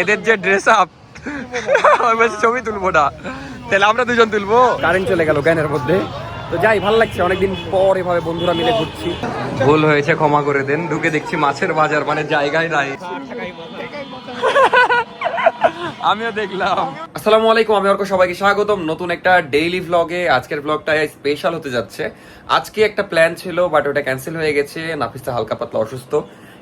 এদের যে dress up ছবি তুলবো না, তাহলে আমরা দুজন তুলবো। কারেন্ট চলে গেল জ্ঞানের মধ্যে। তো যাই, ভালো লাগছে, অনেকদিন পর এভাবে বন্ধুরা মিলে ঘুরছি। ভুল হয়েছে, ক্ষমা করে দেন। ঢুকে দেখছি মাছের বাজার, মানে জায়গায় নাই। আমিও দেখলাম। আসসালামু আলাইকুম, আমি অর্ক, সবাইকে স্বাগতম নতুন একটা ডেইলি ভ্লগে। আজকের ভ্লগটা স্পেশাল হতে যাচ্ছে। আজকে একটা প্ল্যান ছিল, বাট ওটা ক্যান্সেল হয়ে গেছে। নাফিসা হালকা পাতলা অসুস্থ,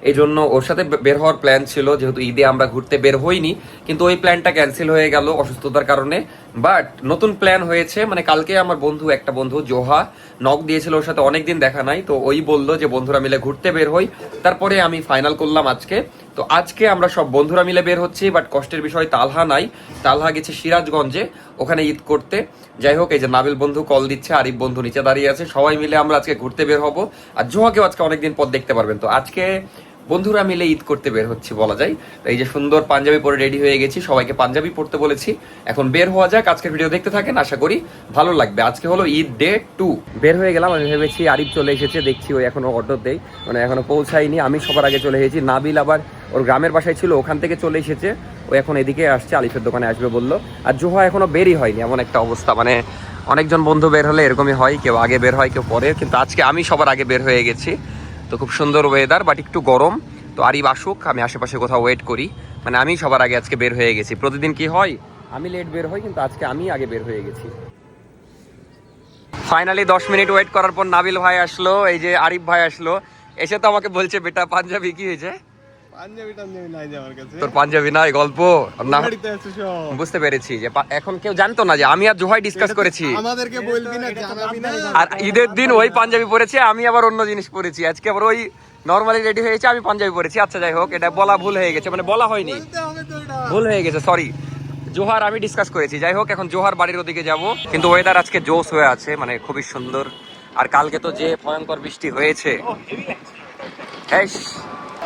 এই জন্য ওর সাথে বের হওয়ার প্ল্যান ছিল। যেহেতু ঈদে আমরা ঘুরতে বের হইনি, কিন্তু ওই প্ল্যানটা ক্যান্সেল হয়ে গেল অসুস্থতার কারণে। বাট নতুন প্ল্যান হয়েছে, মানে কালকে আমার একটা বন্ধু জোহা নক দিয়েছিল, ওর সাথে অনেকদিন দেখা নাই, তো ওই বললো যে বন্ধুরা মিলে ঘুরতে বের হই। তারপরে আমি ফাইনাল করলাম আজকে। তো আজকে আমরা সব বন্ধুরা মিলে বের হচ্ছি। বাট কষ্টের বিষয়, তালহা নাই। তালহা গেছে সিরাজগঞ্জে, ওখানে ঈদ করতে। যাই হোক, এই যে নাবিল বন্ধু কল দিচ্ছে, আরিফ বন্ধু নিচে দাঁড়িয়ে আছে, সবাই মিলে আমরা আজকে ঘুরতে বের হব। আর জোহাকেও আজকে অনেকদিন পর দেখতে পারবেন। তো আজকে বন্ধুরা মিলে ঈদ করতে বের হচ্ছি বলা যায়। এই যে সুন্দর পাঞ্জাবি পরে রেডি হয়ে গেছি, সবাইকে পাঞ্জাবি পরতে বলেছি। এখন বের হওয়া যাক। আজকের ভিডিও দেখতে থাকেন, আশা করি ভালো লাগবে। আজকে হলো ঈদ ডে 2। বের হয়ে গেলাম। আমি ভেবেছি আরিফ চলে এসেছে, দেখছি ওই এখনো অর্ডার দেয়, মানে এখনো পৌঁছায়নি। আমি সবার আগে চলে এসেছি। নাবিল আবার ওর গ্রামের বাসায় ছিল, ওখান থেকে চলে এসেছে। ও এখন এদিকে আসছে, আলিফের দোকানে আসবে বললো। আর জোহা এখনো বেরই হয়নি, এমন একটা অবস্থা। মানে অনেকজন বন্ধু বের হলে এরকমই হয়, কেউ আগে বের হয় কেউ পরে, কিন্তু আজকে আমি সবার আগে বের হয়ে গেছি। তো খুব সুন্দর ওয়েদার, বাট একটু গরম। তো আরিফ আসুক, আমি আশেপাশে কোথাও ওয়েট করি। মানে আমি সবার আগে আজকে বের হয়ে গেছি। প্রতিদিন কি হয়, আমি লেট বের হই, কিন্তু আজকে আমি আগে বের হয়ে গেছি। ফাইনালি 10 মিনিট ওয়েট করার পর নাবিল ভাই আসলো, এই যে আরিফ ভাই আসলো। এসে তো আমাকে বলছে, বেটা পাঞ্জাবি কি হয়েছে? তোর পাঞ্জাবি নাই, গল্প না। বুঝতে পেরেছি যে এখন কেউ জানতো না যে আমি আর জোহাই ডিসকাস করেছি। আমাদেরকে বলবি না, জানাবি না। আর ঈদের দিন ওই পাঞ্জাবি পরেছে, আমি আবার অন্য জিনিস পরেছি। আজকে আবার ওই নরমালি রেডি হয়েছে, আমি পাঞ্জাবি পরেছি। আচ্ছা যাই হোক, এটা বলা ভুল হয়ে গেছে, মানে বলা হয়নি, ভুল হয়ে গেছে, সরি। জোহার আমি ডিসকাস করেছি। যাই হোক, এখন জোহার বাড়ির ওদিকে যাব। কিন্তু ওয়েদার আজকে জোস হয়ে আছে, মানে খুবই সুন্দর। আর কালকে তো যে ভয়ঙ্কর বৃষ্টি হয়েছে।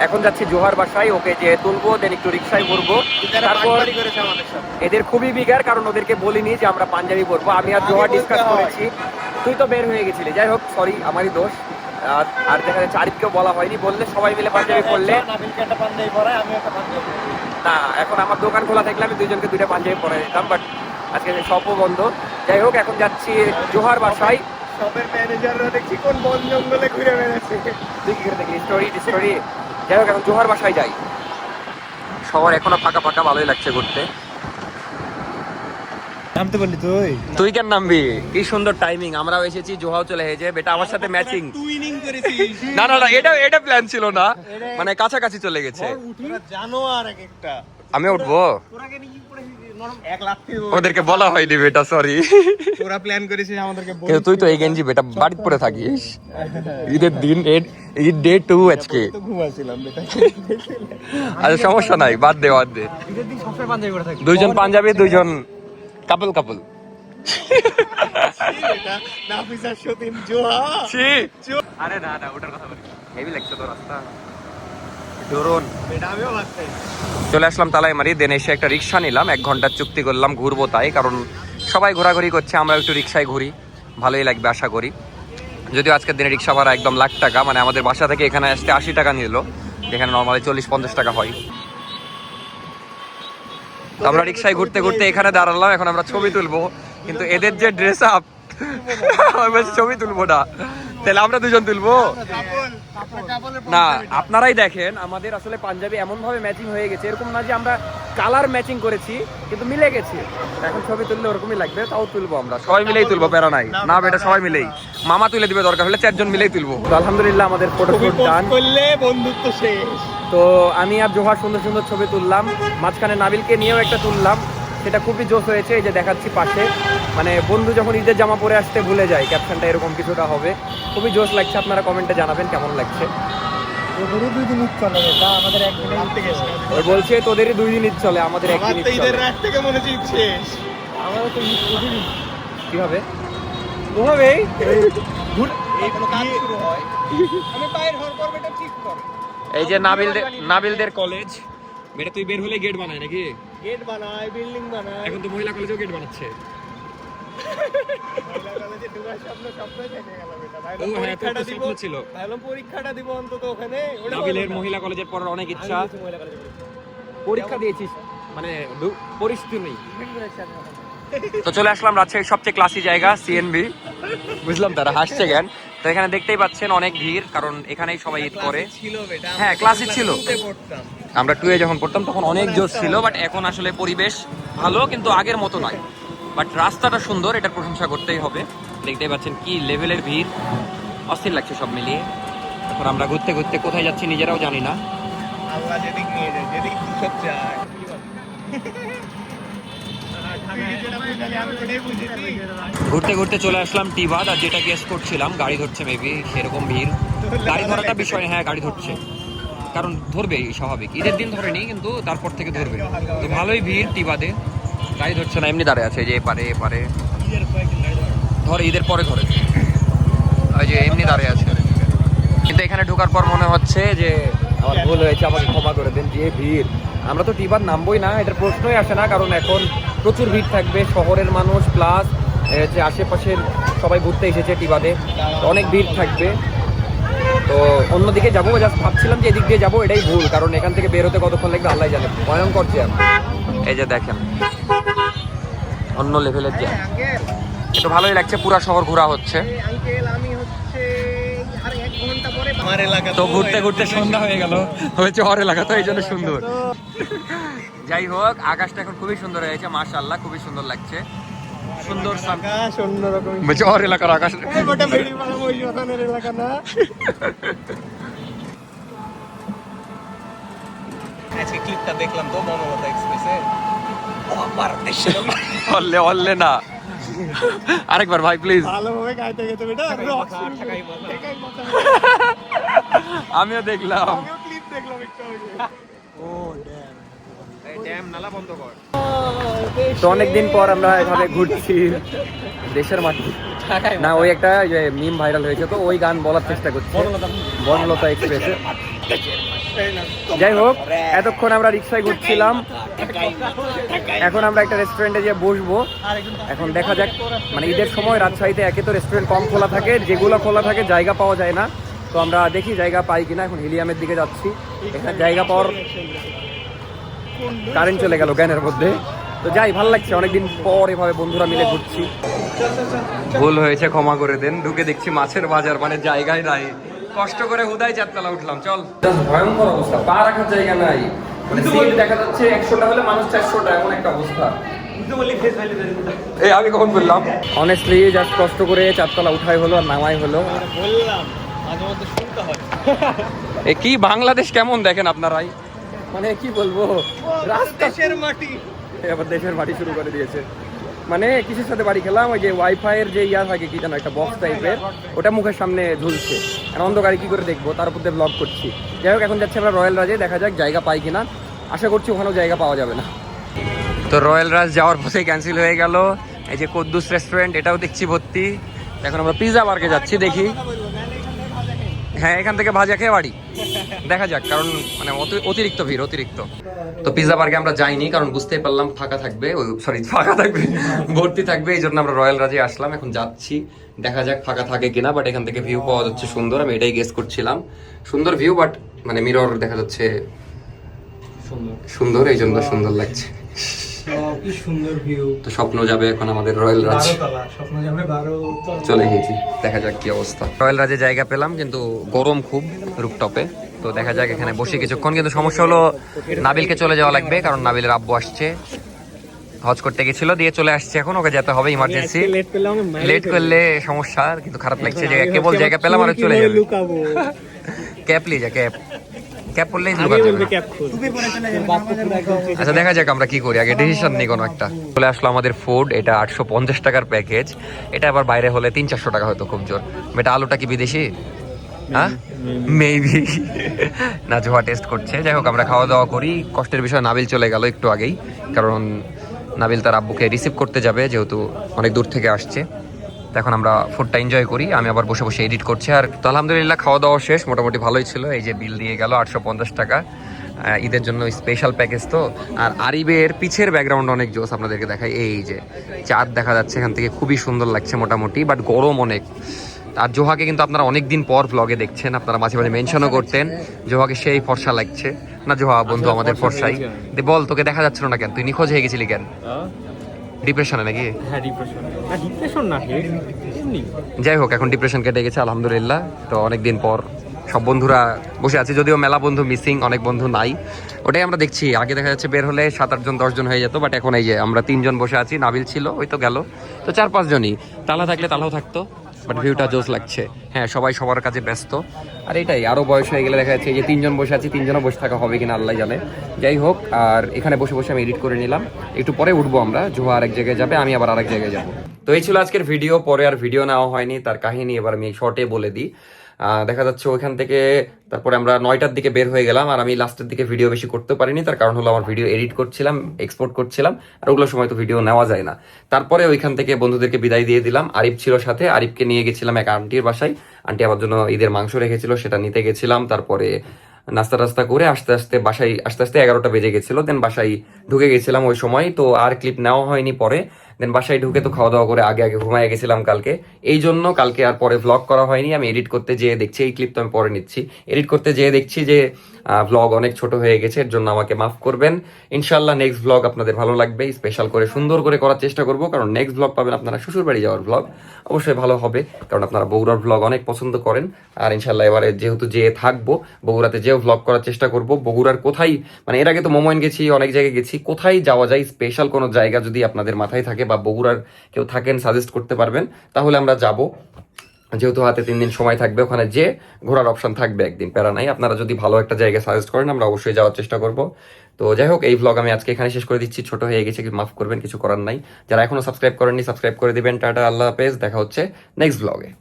এখন যাচ্ছি জোহার বাসায়, ওকে যে তুলবো, দেন একটু রিক্সায় ঘুরবো। তারপর এদের খুবই বিগার, কারণ ওদেরকে বলিনি যে আমরা পাঞ্জাবি পরবো। আমি আর জোহার ডিসকাস করেছি, তুই তো বের হয়ে গেছিলি। যাই হোক, সরি, আমারই দোষ। আর দেখা যাচ্ছে আরিফকেও বলা হয়নি, বললে সবাই মিলে পাঞ্জাবি পরলে। না, এখন আমার দোকান খোলা থাকলে আমি দুইজনকে দুইটা পাঞ্জাবি পরে দিতাম, বাট আজকে সবও বন্ধ। যাই হোক, এখন যাচ্ছি জোহার বাসায়। সবের ম্যানেজাররা দেখছি কোন বন জঙ্গলে ঘুরে বেড়াচ্ছে, দেখি স্টোরি। যাই হোক, এখন জোহার বাসায় যাই। শহর এখনো ফাঁকা ফাঁকা, ভালোই লাগছে ঘুরতে। নামতে বললি তুই কেন নামবি? কি সুন্দর টাইমিং, আমরাও এসেছি, জোহাও চলে এসেছে। বেটা আমার সাথে ম্যাচিং। না, এটা প্ল্যান ছিল না, মানে কাছাকাছি চলে গেছে। জানোয়ার এক একটা। আমি উঠবো, ওদেরকে বলা হয়নি বেটা, সরি। তোরা প্ল্যান করেছিস, আমাদেরকে বল। তুই তো এই গেঞ্জি বেটা বাড়িতে পরে থাকিস। ঈদের দিন, ঈদ ডে 2 আজকে। তো ঘুমাছিলাম বেটা। আচ্ছা সমস্যা নাই, বাদ দে। ঈদের দিন সবসময় পাঞ্জাবি পরে থাকি। দুইজন পাঞ্জাবি, দুইজন কাপল। নাফিসা সতীন জোহা। আরে না, ওটার কথা বলি। হেভি লাগছে তো রাস্তা, ধরুন। চলে আসলাম তালাইমারি, দেন এসে একটা রিক্সা নিলাম। 1 ঘন্টার চুক্তি করলাম, ঘুরবো তাই, কারণ সবাই ঘোরাঘুরি করছে, আমরা একটু রিক্সায় ঘুরি, ভালোই লাগবে আশা করি। যদিও আজকের দিনে রিক্সা ভাড়া একদম লাখ টাকা, মানে আমাদের বাসা থেকে এখানে আসতে 80 টাকা নিল, যেখানে নর্মালি 40-50 টাকা হয়। আমরা রিক্সায় ঘুরতে ঘুরতে এখানে দাঁড়ালাম, এখন আমরা ছবি তুলবো। কিন্তু এদের যে ড্রেস আপ, ছবি তুলবো না, তাহলে আমরা দুজন তুলবো না। আপনারাই দেখেন, আমাদের আসলে পাঞ্জাবি এমন ভাবে ম্যাচিং হয়ে গেছে, এরকম না যে আমরা কালার ম্যাচিং করেছি, কিন্তু মিলে গেছে। এখন ছবি তুললে ওরকমই লাগবে, তাও তুলবো আমরা, সবাই মিলেই তুলবো, প্যারা নাই। না বেটা, সবাই মিলেই, মামা তুলে দিবে, দরকার হলে 4 জন মিলেই তুলবো। আলহামদুলিল্লাহ, আমাদের ফটোশুট ডান করলে বন্ধুত্ব শেষ। তো আমি আর জোহার সুন্দর সুন্দর ছবি তুললাম, মাঝখানে নাবিলকে নিয়েও একটা তুললাম, সেটা খুবই জোশ হয়েছে। এই যে দেখাচ্ছি পাশে, মানে বন্ধু যখন ঈদের জামা পরে আসতে ভুলে যায়, ক্যাপশনটা এরকম কিছুটা হবে। খুবই জোশ লাগছে, আপনারা কমেন্টে জানাবেন কেমন লাগছে। ওদেরও 2 দিন ঈদ চলে, এটা আমাদের একদিনে ঈদ থেকে শেষ। ওই বলছে তোদেরই 2 দিন ঈদ চলে, আমাদের একদিন ঈদ চলে। ঈদের রাত থেকে মনে হচ্ছে ঈদ শেষ। আমারও তো ঈদ প্রতিদিন। কিভাবে ওভাবেই এই কোনো কাজ শুরু হয়, আমি বাইরে হওয়ার পর এটা ঠিক করে। এই যে নাবিলদের কলেজ, বেটা তুই বের হলে গেট বানায় নাকি? গেট বানায়, বিল্ডিং বানায়। এখন তো মহিলা কলেজেও গেট বানাচ্ছে। মহিলা কলেজে ঢোকার স্বপ্নই থেকে গেল বেটা। ও হ্যাঁ, তোর তো স্বপ্ন ছিল। ভালো পরীক্ষাটা দিব অন্তত ওখানে। নাবিলের মহিলা কলেজের পড়ার অনেক ইচ্ছা। পরীক্ষা দিয়েছিস? মানে পরিস্থিতি নেই। তো চলে আসলাম রাজশাহীর সবচেয়ে ক্লাসি জায়গা সিএনবি, বুঝলাম তারা হাসছে কেন। তো এখানে দেখতেই পাচ্ছেন অনেক ভিড়, কারণ এখানেই সবাই ঈদ করে। হ্যাঁ ক্লাসে ছিল, আমরা 2 এ যখন পড়তাম তখন অনেক জোর ছিল, বাট এখন আসলে পরিবেশ ভালো কিন্তু আগের মতো নয়। বাট রাস্তাটা সুন্দর, এটার প্রশংসা করতেই হবে। দেখতেই পাচ্ছেন কি লেভেলের ভিড়, অস্থির লাগছে সব মিলিয়ে। এখন আমরা ঘুরতে ঘুরতে কোথায় যাচ্ছি নিজেরাও জানি না। আল্লাহ যেদিক নিয়ে যায়, যেদিক ফুরসত চায়। ঘুরতে ঘুরতে চলে আসলাম টিবাদ, আর যেটা গেস করছিলাম গাড়ি ধরছে মেবি, সেরকম ভিড়। গাড়ি ধরাটা বিষয়, হ্যাঁ গাড়ি ধরছে, কারণ ধরবে স্বাভাবিক, ঈদের দিন ধরেনি কিন্তু তারপর থেকে ধরবে। তো ভালোই ভিড় টিবাদে, গাড়ি ধরছে না, এমনি দাঁড়িয়ে আছে যে এপারে এপারে ধরে, ঈদের পরে ধরে, ওই যে এমনি দাঁড়িয়ে আছে। কিন্তু এখানে ঢোকার পর মনে হচ্ছে যে আমার ভুল হয়েছে, আমাকে ক্ষমা করে দেন। যে ভিড়, আমরা তো টিবাদ নামবই না, এটার প্রশ্নই আসে না, কারণ এখন প্রচুর ভিড় থাকবে। শহরের মানুষ প্লাস যে আশেপাশের সবাই ঘুরতে এসেছে টিবাদে, তো অনেক ভিড় থাকবে। তো অন্যদিকে যাবো, জাস্ট ভাবছিলাম যে এদিক দিয়ে যাবো, এটাই ভুল, কারণ এখান থেকে বের হতে কতক্ষণ লাগবে আল্লাহ জানে, ভয়ঙ্কর জ্যাম। এই যে দেখেন অন্য লেভেলের জ্যাম, একটু ভালোই লাগছে, পুরা শহর ঘোরা হচ্ছে। তো ঘুরতে ঘুরতে সন্ধ্যা হয়ে গেল, হয়েছে হর এলাকা, তো এই জন্য সুন্দর। যাই হোক, আকাশটা এখন খুবই সুন্দর হয়েছে, মাশাআল্লাহ খুবই সুন্দর লাগছে। সুন্দর আকাশ অন্যরকম, বলছে হর এলাকার আকাশ। ওটা ভেড়ি পাড়া মহিষবাথানের এলাকা না। আজকে ক্লিপটা দেখলাম তো মনোরথা এক্সপ্রেসে, অল্লে অল্লে না, আরেকবার ভাই প্লিজ। ভালোভাবে গাইতে গেছে বেটা, আমিও দেখলাম, আমিও ক্লিপ দেখলাম একটু আগে। ও ড্যাম নালা বন্ধ কর। তো অনেকদিন পর আমরা এভাবে ঘুরছি দেশের মাটি না, ওই একটা যে মিম ভাইরাল হয়েছে, তো ওই গান বলার চেষ্টা করছি, বনলতা এক্সপ্রেসে। যাই হোক, এতক্ষণ আমরা রিক্সায় ঘুরছিলাম, এখন আমরা একটা রেস্টুরেন্টে গিয়ে বসবো। এখন দেখা যাক, মানে ঈদের সময় রাজশাহীতে একে তো রেস্টুরেন্ট কম খোলা থাকে, যেগুলো খোলা থাকে জায়গা পাওয়া যায় না। তো আমরা দেখি জায়গা পাই কিনা। এখন হিলিয়ামের দিকে যাচ্ছি, এখানে জায়গা পাওয়ার, কারেন্ট চলে গেল জ্ঞানের মধ্যে। তো যাই, ভালো লাগছে, অনেকদিন পর এভাবে বন্ধুরা মিলে ঘুরছি। ভুল হয়েছে, ক্ষমা করে দেন। ঢুকে দেখছি মাছের বাজার, মানে জায়গায় নাই, কষ্ট করে হুদাই চারতলা উঠলাম। চল, ভয়ঙ্কর অবস্থা, পা রাখার জায়গা নাই, মানে সিট দেখা যাচ্ছে 100টা হলে মানুষ 400টা, এমন একটা অবস্থা। এই আমি কখন বললাম, অনেস্টলি জাস্ট কষ্ট করে চারতলা উঠাই হলো আর নামাই হলো। বললাম মাঝে মধ্যে শুনতে হয়। এ কি বাংলাদেশ কেমন দেখেন আপনারাই, মানে কি বলবো, দেশের মাটি, এবার দেশের মাটি শুরু করে দিয়েছে। মানে কিসের সাথে বাড়ি খেলাম, ওই যে ওয়াইফাই এর যে ইয়া থাকে কি জানো, একটা বক্স টাইপের, ওটা মুখের সামনে ঝুলছে, আর অন্ধকারে কি করে দেখবো, তার উপর দিয়ে ব্লগ করছি। যাই হোক, এখন যাচ্ছি আমরা রয়্যাল রাজে, দেখা যাক জায়গা পাই কিনা। আশা করছি ওখানেও জায়গা পাওয়া যাবে না। তো রয়্যাল রাজ যাওয়ার পথে ক্যান্সেল হয়ে গেল। এই যে কদ্দুস রেস্টুরেন্ট, এটাও দেখছি ভর্তি। এখন আমরা পিৎজা বার্গে যাচ্ছি, দেখি। হ্যাঁ, এখান থেকে ভাজা খেয়ে বাড়ি, দেখা যাক, কারণ মানে অতিরিক্ত ভিড়, অতিরিক্ত। তো পিৎজা বার্গে আমরা যাইনি, কারণ বুঝতেই পারলাম ফাঁকা থাকবে, ফাঁকা থাকবে, ভর্তি থাকবে, এই জন্য আমরা রয়্যাল রাজে আসলাম। এখন যাচ্ছি, দেখা যাক ফাঁকা থাকে কিনা। বাট এখান থেকে ভিউ পাওয়া যাচ্ছে সুন্দর, আমি এটাই গেস করছিলাম, সুন্দর ভিউ। বাট মানে মিরর দেখা যাচ্ছে সুন্দর, এই জন্য সুন্দর লাগছে। কি সুন্দর ভিউ। তো স্বপ্ন যাবে এখন আমাদের রয়্যাল রাজ, স্বপ্ন যাবে 12 চলে গেছি, দেখা যাক কি অবস্থা। রয়্যাল রাজে জায়গা পেলাম, কিন্তু গরম খুব রুফটপে। তো দেখা যাক এখানে বসে কিছুক্ষণ, কিন্তু সমস্যা হলো নাবিলকে চলে যাওয়া লাগবে, কারণ নাবিলের আব্বু আসছে, হজ করতে গেছিল, দিয়ে চলে আসছে, এখন ওকে যেতে হবে ইমার্জেন্সি। লেট করলে সমস্যা, কিন্তু খারাপ লাগছে যে কেবল জায়গা পেলাম আর চলে যাবে। ক্যাপ লিয়ে যা, ক্যাপ পরলেই লুকা যাবে। আচ্ছা দেখা যাক আমরা কি করি, আগে ডিসিশন নিই কোনো একটা। চলে আসলো আমাদের ফুড, এটা 850 টাকার প্যাকেজ। এটা আবার বাইরে হলে 300-400 টাকা হয়তো খুব জোর। এটা আলুটা কি বিদেশি? হ্যাঁ মেবি না, জোয়া টেস্ট করছে। যাই হোক, আমরা খাওয়া দাওয়া করি। কষ্টের বিষয় নাবিল চলে গেল একটু আগেই, কারণ নাবিল তার আব্বুকে রিসিভ করতে যাবে, যেহেতু অনেক দূর থেকে আসছে। তো এখন আমরা ফুডটা এনজয় করি, আমি আবার বসে বসে এডিট করছি। আর তো আলহামদুলিল্লাহ খাওয়া দাওয়া শেষ, মোটামুটি ভালোই ছিল। এই যে বিল দিয়ে গেল 850 টাকা, ঈদের জন্য স্পেশাল প্যাকেজ। তো আর আরিবের পিছের ব্যাকগ্রাউন্ড অনেক জোস, আপনাদেরকে দেখাই। এই যে চাঁদ দেখা যাচ্ছে এখান থেকে, খুবই সুন্দর লাগছে মোটামুটি, বাট গরম অনেক। আর জোহাকে কিন্তু আপনারা অনেকদিন পর ব্লগে দেখছেন, আপনারা মাঝে মাঝে মেনশনও করতেন জোহাকে সেই ফর্সা লাগছে না। জোহা বন্ধু আমাদের ফর্সাই, বল তোকে দেখা যাচ্ছিল না কেন, তুই নিখোঁজ হয়ে গেছিলি কেন? ডিপ্রেশনে নাকি? হ্যাঁ ডিপ্রেশন না এমনি। যাই হোক, এখন ডিপ্রেশন কেটে গেছে আলহামদুলিল্লাহ। তো অনেকদিন পর সব বন্ধুরা বসে আছে, যদিও মেলা বন্ধু মিসিং, অনেক বন্ধু নাই। ওটাই আমরা দেখছি, আগে দেখা যাচ্ছে বের হলে 7-8 জন 10 জন হয়ে যেত, বাট এখন এই যে আমরা 3 জন বসে আছি, নাবিল ছিল ওই তো গেল, তো 4-5 জনই। তালা থাকলে তালাও থাকতো, বাট ভিউটা জোস লাগছে। হ্যাঁ, সবাই সবার কাজে ব্যস্ত। আর এটাই, আরো বয়স হয়ে গেলে দেখা যাচ্ছে এই যে 3 জন বসে আছি, 3 জনও বসে থাকা হবে কিনা আল্লাহ জানে। যাই হোক, আর এখানে বসে বসে আমি এডিট করে নিলাম, একটু পরে উঠবো আমরা। জোহা আরেক জায়গায় যাবে, আমি আবার আরেক জায়গায় যাবো। তো এই ছিল আজকের ভিডিও, পরে আর ভিডিও নেওয়া হয়নি, তার কাহিনী এবার আমি শর্টে বলে দিই। দেখা যাচ্ছে ওইখান থেকে তারপরে আমরা 9টার দিকে বের হয়ে গেলাম, আর আমি লাস্টের দিকে ভিডিও বেশি করতে পারিনি, তার কারণ হলো আমার ভিডিও এডিট করছিলাম, এক্সপোর্ট করছিলাম, আর ওগুলো সময় তো ভিডিও নেওয়া যায় না। তারপরে ওইখান থেকে বন্ধুদেরকে বিদায় দিয়ে দিলাম। আরিফ ছিল সাথে, আরিফকে নিয়ে গেছিলাম এক আন্টির বাসায়। আন্টি আমার জন্য ঈদের মাংস রেখেছিল, সেটা নিতে গেছিলাম। তারপরে নাস্তা টাস্তা করে আস্তে আস্তে বাসায় আস্তে আস্তে 11টা বেজে গেছিল, দেন বাসায় ঢুকে গেছিলাম ওই সময়। তো আর ক্লিপ নেওয়া হয়নি পরে। দেন বাসায় ঢুকে তো খাওয়া দাওয়া করে আগে আগে ঘুমায় গেছিলাম কালকে, এই জন্য কালকে আর পরে ভ্লগ করা হয়নি। আমি এডিট করতে যেয়ে দেখছি, এই ক্লিপ তো আমি পরে নিচ্ছি, এডিট করতে যেয়ে দেখছি যে ভ্লগ অনেক ছোট হয়ে গেছে, এর জন্য আমাকে মাফ করবেন। ইনশাল্লাহ নেক্সট ভ্লগ আপনাদের ভালো লাগবে, স্পেশাল করে সুন্দর করে করার চেষ্টা করব, কারণ নেক্সট ভ্লগ পাবেন আপনারা শ্বশুর বাড়ি যাওয়ার ভ্লগ, অবশ্যই ভালো হবে, কারণ আপনারা বগুড়ার ভ্লগ অনেক পছন্দ করেন। আর ইনশাল্লাহ এবারে যেহেতু যেয়ে থাকবো, বগুড়াতে যেও ভ্লগ করার চেষ্টা করব। বগুড়ার কোথায়, মানে এর আগে তো মোমোইন গেছি, অনেক জায়গায় গেছি, কোথায় যাওয়া যায় স্পেশাল কোনো জায়গা যদি আপনাদের মাথায় থাকে বা বগুড়ার কেউ থাকেন সাজেস্ট করতে পারবেন, তাহলে আমরা যাব। যেহেতু হাতে 3 দিন সময় থাকবে, ওখানে যে ঘোরার অপশন থাকবে একদিন, প্যারা নাই। আপনারা যদি ভালো একটা জায়গা সাজেস্ট করেন, আমরা অবশ্যই যাওয়ার চেষ্টা করব। তো যাই হোক, এই ভ্লগ আমি আজকে এখানে শেষ করে দিচ্ছি, ছোট হয়ে গেছে, মাফ করবেন, কিছু করার নাই। যারা এখনো সাবস্ক্রাইব করেননি সাবস্ক্রাইব করে দিবেন। টাটা, আল্লাহ হাফেজ, দেখা হচ্ছে নেক্সট ভ্লগে।